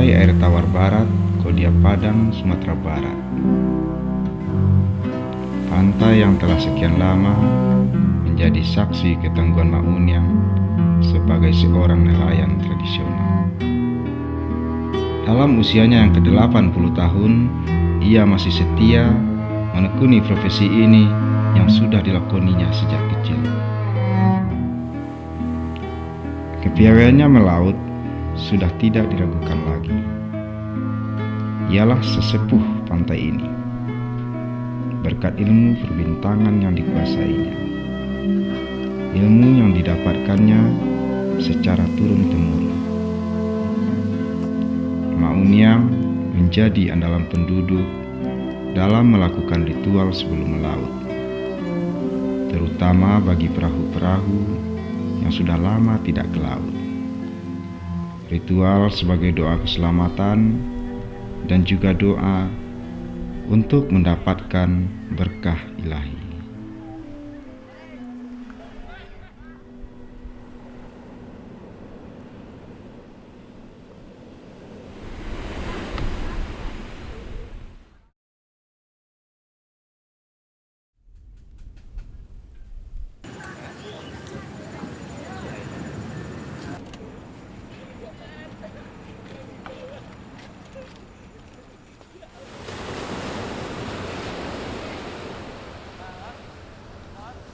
Pantai Air Tawar Barat, Kodia Padang, Sumatera Barat. Pantai yang telah sekian lama menjadi saksi ketangguhan Mak Unyang sebagai seorang nelayan tradisional. Dalam usianya yang ke-80 tahun, ia masih setia menekuni profesi ini yang sudah dilakoninya sejak kecil. Kepiawaiannya melaut sudah tidak diragukan lagi. Ialah sesepuh pantai ini, berkat ilmu perbintangan yang dikuasainya, ilmu yang didapatkannya secara turun-temurun. Mak Unyang menjadi andalan penduduk dalam melakukan ritual sebelum melaut, terutama bagi perahu-perahu yang sudah lama tidak ke laut. Ritual sebagai doa keselamatan dan juga doa untuk mendapatkan berkah ilahi.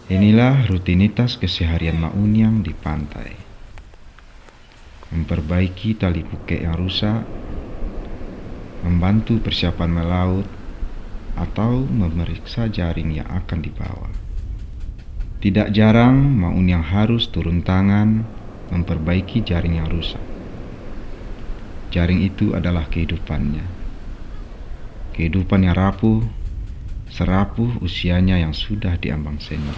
Inilah rutinitas keseharian Mak Unyang di pantai. Memperbaiki tali puke yang rusak, membantu persiapan melaut, atau memeriksa jaring yang akan dibawa. Tidak jarang Mak Unyang harus turun tangan memperbaiki jaring yang rusak. Jaring itu adalah kehidupannya. Kehidupan yang rapuh, serapuh usianya yang sudah diambang senja.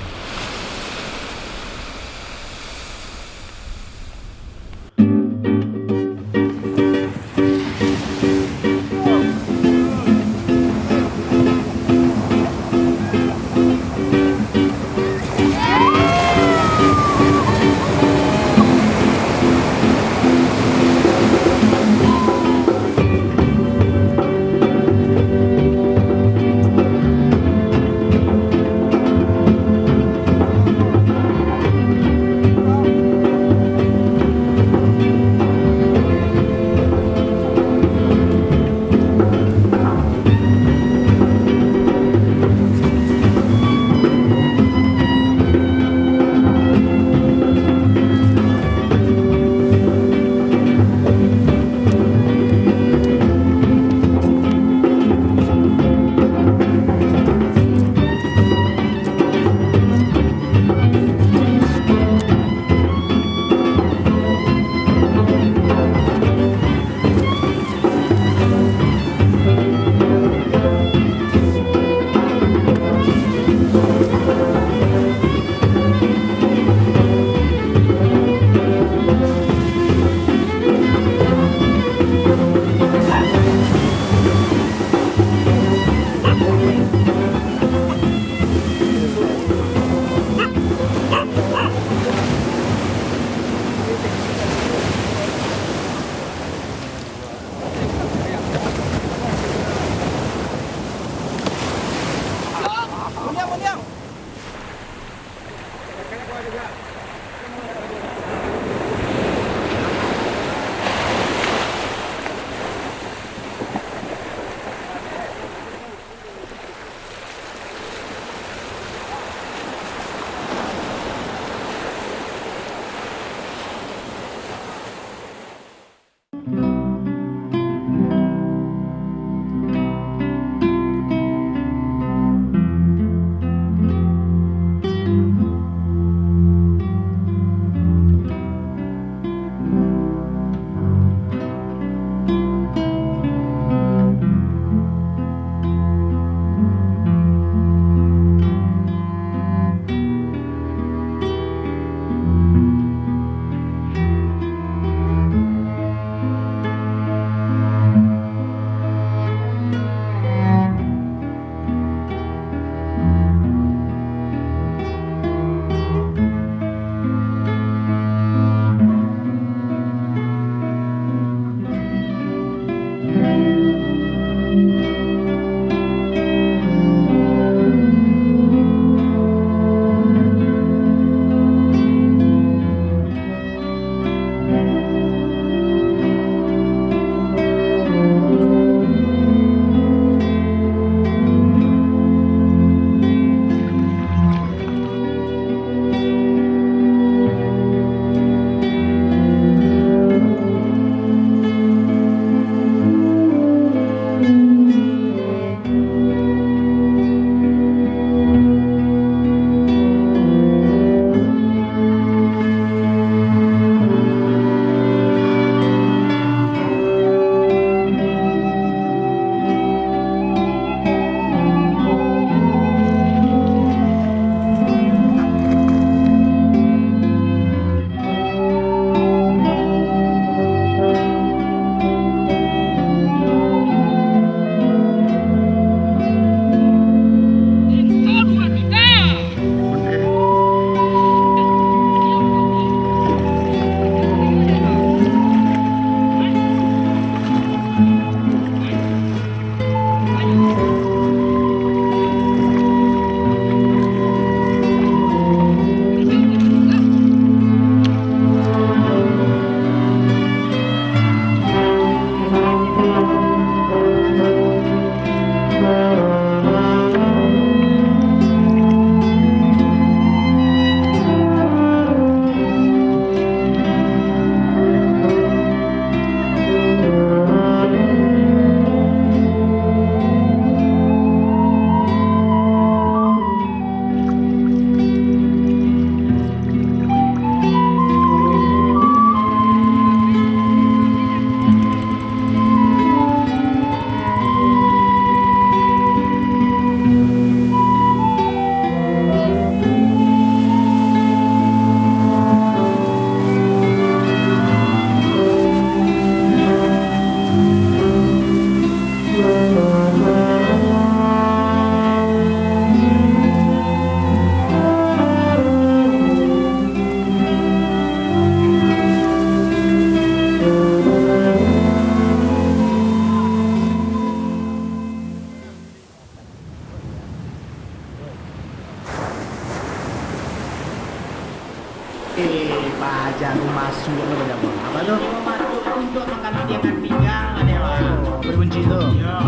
Pak Jarum masuk lo banyak bang. Apa tuh? Masuk untuk makan dia kan pinggang ada bang. Berkunci tuh. Iya.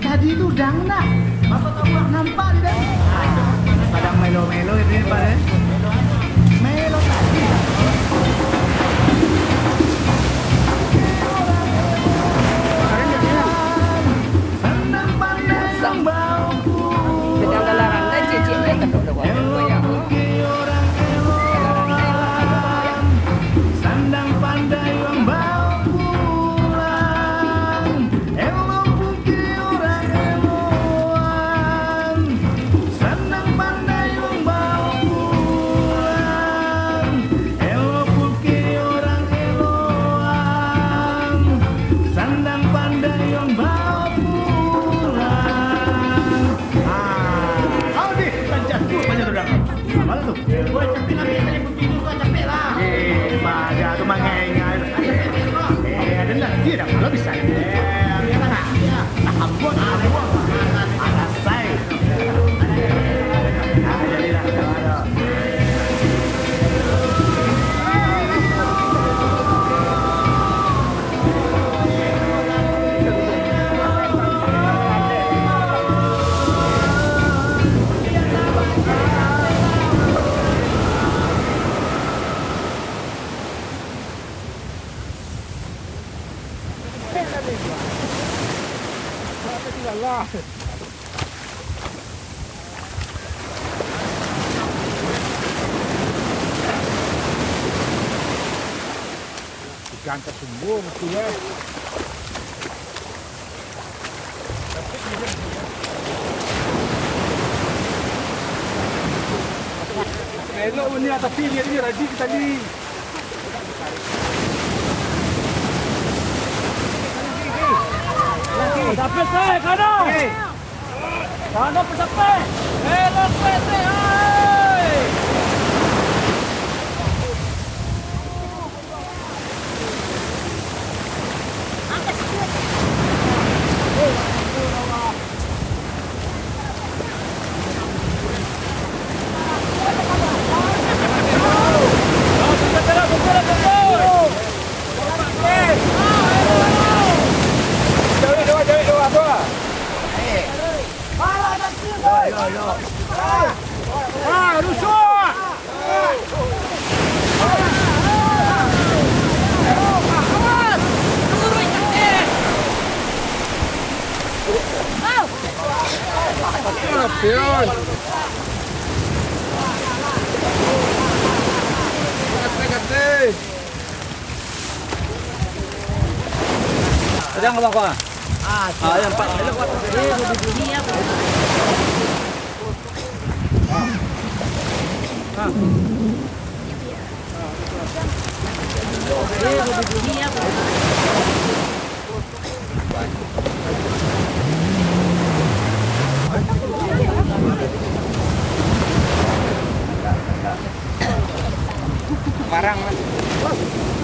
Tadi itu udang nak. Bapak tahu nampak tidak? Padang melo-melo itu ya Pak ya? Melo tadi. Ikan tersembung tu ya. Elok ni tapi dia ni rajin tadi. Dapat saya kana. Kana pesapai. Elok pete ai. Pion. Kate. Sedang apa kau? Yang 4 elok buat. jarang mas.